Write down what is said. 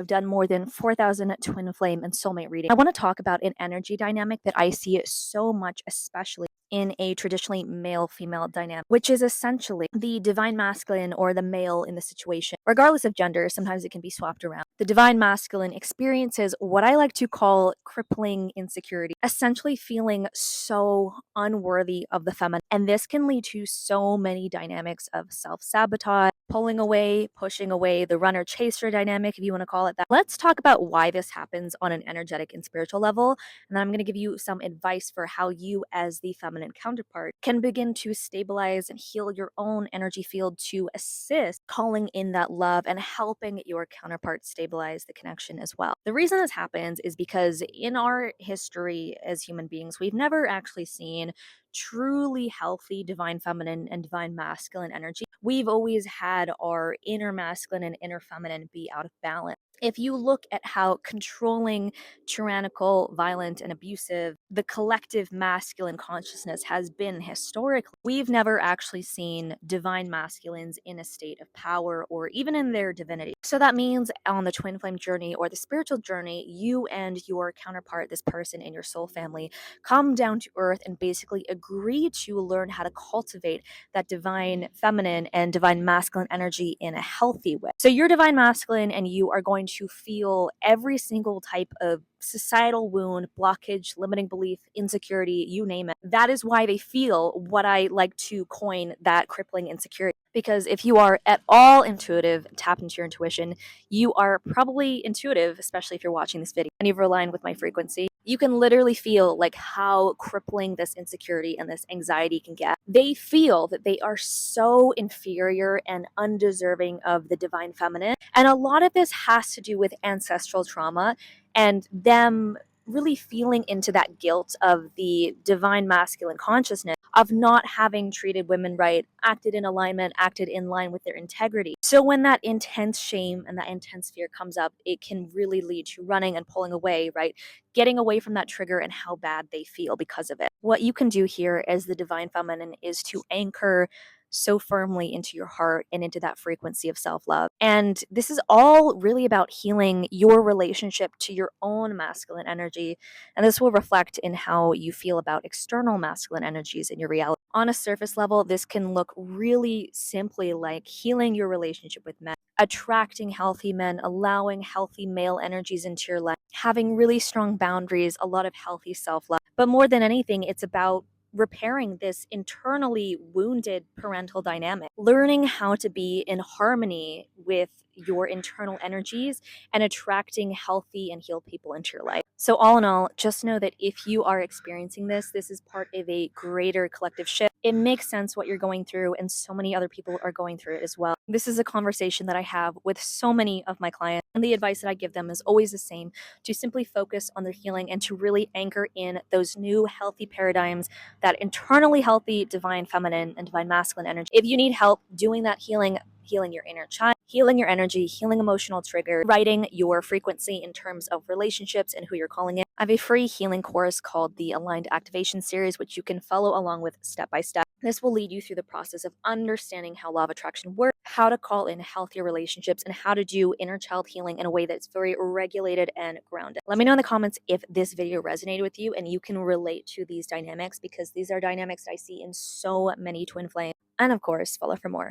I've done more than 4,000 twin flame and soulmate reading. I want to talk about an energy dynamic that I see so much, especially in a traditionally male female dynamic, which is essentially the divine masculine or the male in the situation. Regardless of gender, sometimes it can be swapped around. The divine masculine experiences what I like to call crippling insecurity, essentially feeling so unworthy of the feminine. And this can lead to so many dynamics of self sabotage, pulling away, pushing away, the runner chaser dynamic, if you want to call it that. Let's talk about why this happens on an energetic and spiritual level. And then I'm going to give you some advice for how you, as the feminine counterpart, can begin to stabilize and heal your own energy field to assist calling in that love and helping your counterpart stabilize the connection as well. The reason this happens is because in our history as human beings, we've never actually seen truly healthy divine feminine and divine masculine energy. We've always had our inner masculine and inner feminine be out of balance. If you look at how controlling, tyrannical, violent, and abusive the collective masculine consciousness has been historically, we've never actually seen divine masculines in a state of power or even in their divinity. So that means on the twin flame journey or the spiritual journey, you and your counterpart, this person in your soul family, come down to earth and basically agree to learn how to cultivate that divine feminine and divine masculine energy in a healthy way. So your divine masculine and you are going to feel every single type of societal wound, blockage, limiting belief, insecurity, you name it. That is why they feel what I like to coin that crippling insecurity. Because if you are at all intuitive, tap into your intuition, you are probably intuitive, especially if you're watching this video and you've aligned with my frequency. You can literally feel like how crippling this insecurity and this anxiety can get. They feel that they are so inferior and undeserving of the divine feminine. And a lot of this has to do with ancestral trauma and them really feeling into that guilt of the divine masculine consciousness of not having treated women right, acted in alignment, acted in line with their integrity. So when that intense shame and that intense fear comes up, it can really lead to running and pulling away, right? Getting away from that trigger and how bad they feel because of it. What you can do here as the divine feminine is to anchor so firmly into your heart and into that frequency of self love. And this is all really about healing your relationship to your own masculine energy. And this will reflect in how you feel about external masculine energies in your reality. On a surface level, this can look really simply like healing your relationship with men, attracting healthy men, allowing healthy male energies into your life, having really strong boundaries, a lot of healthy self love. But more than anything, it's about repairing this internally wounded parental dynamic, learning how to be in harmony with your internal energies and attracting healthy and healed people into your life. So, all in all, just know that if you are experiencing this, this is part of a greater collective shift. It makes sense what you're going through, and so many other people are going through it as well. This is a conversation that I have with so many of my clients, and the advice that I give them is always the same: to simply focus on their healing and to really anchor in those new healthy paradigms, that internally healthy divine feminine and divine masculine energy. If you need help doing that healing, healing your inner child, healing your energy, healing emotional trigger, writing your frequency in terms of relationships and who you're calling in, I have a free healing course called the Aligned Activation Series, which you can follow along with step by step. This will lead you through the process of understanding how law of attraction works, how to call in healthier relationships, and how to do inner child healing in a way that's very regulated and grounded. Let me know in the comments if this video resonated with you and you can relate to these dynamics, because these are dynamics that I see in so many twin flames. And of course, follow for more.